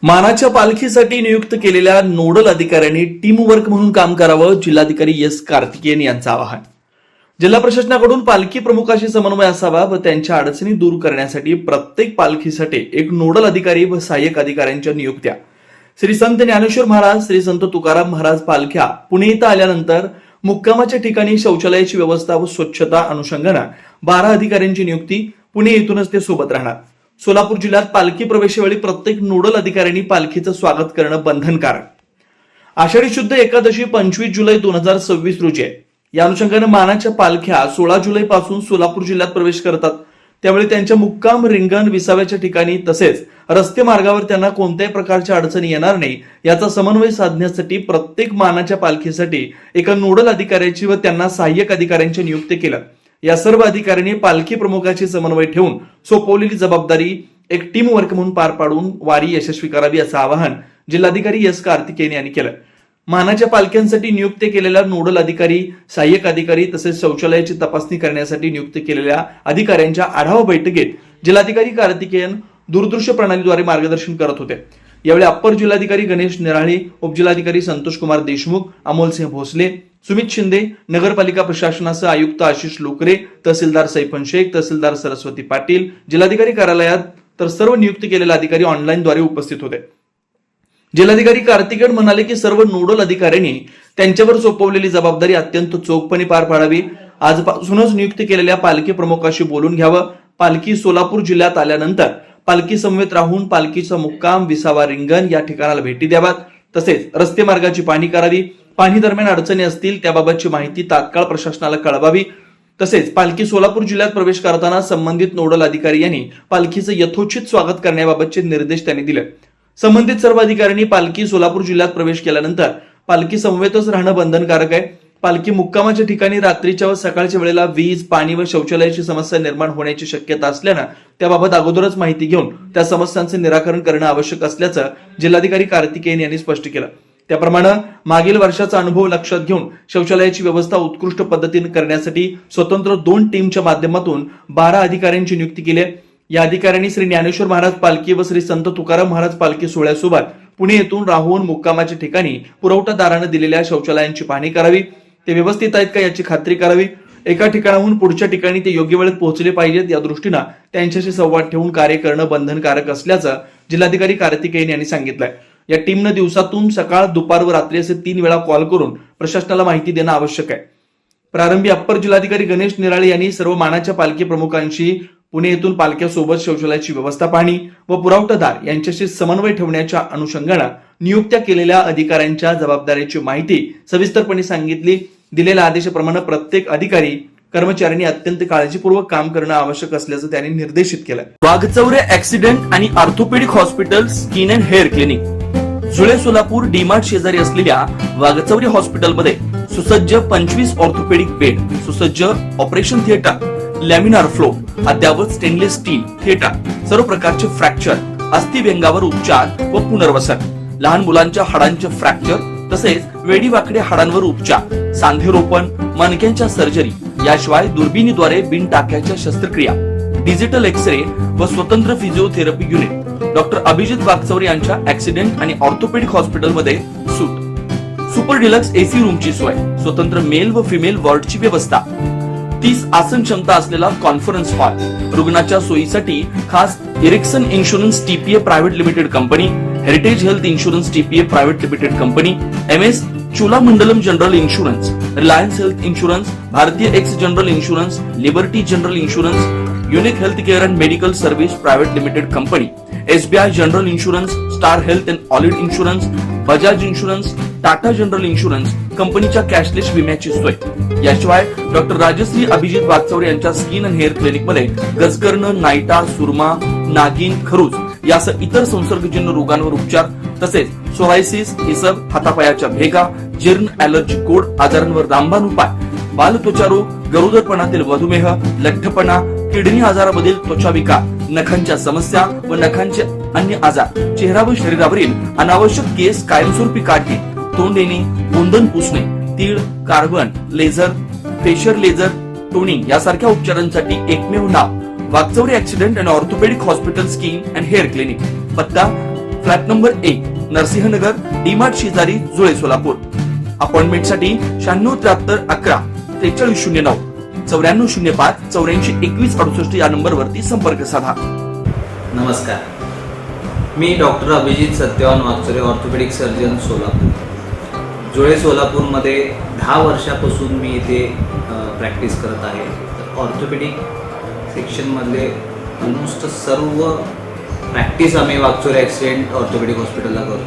मानाच्या पालखीसाठी नियुक्त केलेल्या नोडल अधिकाऱ्यांनी टीम वर्क म्हणून काम करावं, जिल्हाधिकारी एस कार्तिकेयन यांचं आवाहन. जिल्हा प्रशासनाकडून पालखी प्रमुखाशी समन्वय असावा व त्यांच्या अडचणी दूर करण्यासाठी प्रत्येक पालखीसाठी एक नोडल अधिकारी व सहाय्यक अधिकाऱ्यांच्या नियुक्त्या. श्री संत ज्ञानेश्वर महाराज, श्री संत तुकाराम महाराज पालख्या पुणे इथं आल्यानंतर मुक्कामाच्या ठिकाणी शौचालयाची व्यवस्था व स्वच्छता अनुषंगानं 12 अधिकाऱ्यांची नियुक्ती. पुणे येथूनच ते सोबत राहणार. सोलापूर जिल्ह्यात पालखी प्रवेशावेळी प्रत्येक नोडल अधिकाऱ्यांनी पालखीचं स्वागत करणं बंधनकारक. आषाढी शुद्ध एकादशी 25 जुलै 2026 रोजी आहे. या अनुषंगानं मानाच्या पालख्या 16 जुलै पासून सोलापूर जिल्ह्यात प्रवेश करतात. त्यावेळी त्यांच्या मुक्काम, रिंगण, विसाव्याच्या ठिकाणी तसेच रस्ते मार्गावर त्यांना कोणत्याही प्रकारच्या अडचणी येणार नाही याचा समन्वय साधण्यासाठी प्रत्येक मानाच्या पालखीसाठी एका नोडल अधिकाऱ्याची व त्यांना सहाय्यक अधिकाऱ्यांची नियुक्ती केलं. या सर्व अधिकाऱ्यांनी पालखी प्रमुखाची समन्वय ठेवून सोपवलेली जबाबदारी एक टीम वर्क म्हणून पार पाडून वारी यशस्वी करावी असं आवाहन जिल्हाधिकारी एस कार्तिकेयन यांनी केलं. मानाच्या पालख्यांसाठी नियुक्त केलेल्या नोडल अधिकारी, सहाय्यक अधिकारी तसेच शौचालयाची तपासणी करण्यासाठी नियुक्त केलेल्या अधिकाऱ्यांच्या आढावा बैठकीत जिल्हाधिकारी कार्तिकेयन दूरदृश्य प्रणालीद्वारे मार्गदर्शन करत होते. यावेळी अप्पर जिल्हाधिकारी गणेश निराळे, उपजिल्हाधिकारी संतोष कुमार देशमुख, अमोलसिंह भोसले, सुमित शिंदे, नगरपालिका प्रशासनासह आयुक्त आशिष लोकरे, तहसीलदार सैफन शेख, तहसीलदार सरस्वती पाटील, जिल्हाधिकारी कार्यालयात तर सर्व नियुक्त केलेले अधिकारी ऑनलाईनद्वारे उपस्थित होते. जिल्हाधिकारी कार्तिकेयन म्हणाले की सर्व नोडल अधिकाऱ्यांनी त्यांच्यावर सोपवलेली जबाबदारी अत्यंत चोखपणे पार पाडावी. आजपासूनच नियुक्त केलेल्या पालखी प्रमुखाशी बोलून घ्यावं. पालखी सोलापूर जिल्ह्यात आल्यानंतर पालखी समवेत राहून पालखीचा मुक्काम, विसावा, रिंगण या ठिकाणाला भेटी द्याव्यात. तसेच रस्ते मार्गाची पाहणी करावी. पाहणी दरम्यान अडचणी असतील त्याबाबतची माहिती तात्काळ प्रशासनाला कळवावी. तसेच पालखी सोलापूर जिल्ह्यात प्रवेश करताना संबंधित नोडल अधिकारी यांनी पालखीचं यथोचित स्वागत करण्याबाबतचे निर्देश त्यांनी दिले. संबंधित सर्व अधिकाऱ्यांनी पालखी सोलापूर जिल्ह्यात प्रवेश केल्यानंतर पालखी समवेतच राहणं बंधनकारक आहे. पालखी मुक्कामाच्या ठिकाणी रात्रीच्या व सकाळच्या वेळेला वीज, पाणी व शौचालयाची समस्या निर्माण होण्याची शक्यता असल्यानं त्याबाबत अगोदरच माहिती घेऊन त्या समस्यांचे निराकरण करणं आवश्यक असल्याचं जिल्हाधिकारी कार्तिकेयन यांनी स्पष्ट केलं. त्याप्रमाणे मागील वर्षाचा अनुभव लक्षात घेऊन शौचालयाची व्यवस्था उत्कृष्ट पद्धतीने करण्यासाठी स्वतंत्र 2 टीमच्या माध्यमातून 12 अधिकाऱ्यांची नियुक्ती केली आहे. या अधिकाऱ्यांनी श्री ज्ञानेश्वर महाराज पालखी व श्री संत तुकाराम महाराज पालखी सोहळ्यासोबत पुणे येथून राहून मुक्कामाच्या ठिकाणी पुरवठादारानं दिलेल्या शौचालयांची पाहणी करावी. ते व्यवस्थित आहेत का याची खात्री करावी. एका ठिकाणाहून पुढच्या ठिकाणी ते योग्य वेळेत पोहोचले पाहिजेत या दृष्टीनं त्यांच्याशी संवाद ठेवून कार्य करणं बंधनकारक असल्याचं जिल्हाधिकारी कार्तिकेयन यांनी सांगितलंय. या टीमनं दिवसातून सकाळ, दुपार व रात्री असे 3 वेळा कॉल करून प्रशासनाला माहिती देणं आवश्यक आहे. प्रारंभी अप्पर जिल्हाधिकारी गणेश निराळे यांनी सर्व मानाच्या पालखी प्रमुखांशी पुणे येथून पालख्यासोबत शौचालयाची व्यवस्था पाहणी व पुरवठादार यांच्याशी समन्वय ठेवण्याच्या अनुषंगानं नियुक्त्या केलेल्या अधिकाऱ्यांच्या जबाबदारीची माहिती सविस्तरपणे सांगितली. दिलेल्या आदेशाप्रमाणे प्रत्येक अधिकारी कर्मचाऱ्यांनी अत्यंत काळजीपूर्वक काम करणं आवश्यक असल्याचं त्यांनी निर्देशित केलं. वाघचौरे ऍक्सिडेंट आणि orthopaedic hospital, skin and hair clinic, जुळे सोलापूर डीमार्ट शेजारी असलेल्या वाघचौरे हॉस्पिटलमध्ये सुसज्ज 25 ऑर्थोपेडिक बेड, सुसज्ज ऑपरेशन थिएटर, लॅमिनार फ्लो, अद्यावत स्टेनलेस स्टील थिएटर, सर्व प्रकारचे फ्रॅक्चर, अस्थिव्यंगावर उपचार व पुनर्वसन, लहान मुलांच्या हाडांचे फ्रॅक्चर तसेच वेडीवाकड्या हाडांवर उपचार, सांधेरोपण, मणक्यांच्या सर्जरी, याशिवाय दुर्बिणीद्वारे बिन टाक्याच्या शस्त्रक्रिया, डिजिटल एक्सरे व स्वतंत्र physiotherapy unit. Doctor Abhijit Waghchaure यांच्या ऍक्सिडेंट आणि ऑर्थोपेडिक हॉस्पिटलमध्ये सूट, सुपर डिलक्स एसी रूमची सोय, स्वतंत्र मेल व फिमेल वॉर्डची व्यवस्था, 30 आसन क्षमता असलेला कॉन्फरन्स हॉल, रुग्णाच्या सोयीसाठी खास Ericsson insurance TPA private limited company, Heritage health insurance TPA private limited company, MS Cholamandalam general insurance, Reliance health insurance, Bharatiya AXA general insurance, Liberty general insurance, Unique health care and medical service private limited company, SBI general insurance, Star health and allied insurance, Bajaj insurance, Tata general insurance कंपनीच्या cashless विम्याची सोय. याशिवाय doctor Rajshri Abhijit Waghchaure यांच्या skin and hair clinic मध्ये गजकर्ण, नायटा, सुरमा, नागिन, खरूज यासह इतर संसर्गजन्य रोगांवर उपचार तसेच सोरायसिस, इसब, हातापायाच्या भेगा, जीर्ण, ॲलर्जी, कोड आजारांवर रामबाण उपाय, बालत्वचा रोग, गरोदरपणातील मधुमेह, लठ्ठपणा, किडनी आजारामधील त्वचा विकार, नखांच्या समस्या व नखांचे अन्य आजार, चेहरा व शरीरावरील अनावश्यक केस कायमस्वरूपी काढणे, तोंड येणे, गोंधन पुसणे, तीळ, carbon, laser, facial laser, toning यासारख्या उपचारांसाठी एकमेव नाव Waghchaure accident and orthopedic hospital, skin and hair clinic. पत्ता फ्लॅट नंबर 1, नरसिंहनगर, डीमार्ट शेजारी, जुळे, सोलापूर. अपॉइंटमेंटसाठी 967311 4309 9405 842168 या नंबरवरती संपर्क साधा. नमस्कार, मी doctor Abhijit Satyavan Wagchure, orthopedic surgeon, Solapur. Jule सोलापूरमध्ये 10 वर्षापासून मी इथे प्रॅक्टिस करत आहे. ऑर्थोपेडिक सेक्शनमधले ऑलमोस्ट सर्व प्रॅक्टिस आम्ही वागचुरे ॲक्सिडेंट ऑर्थोपेडिक हॉस्पिटलला करतो.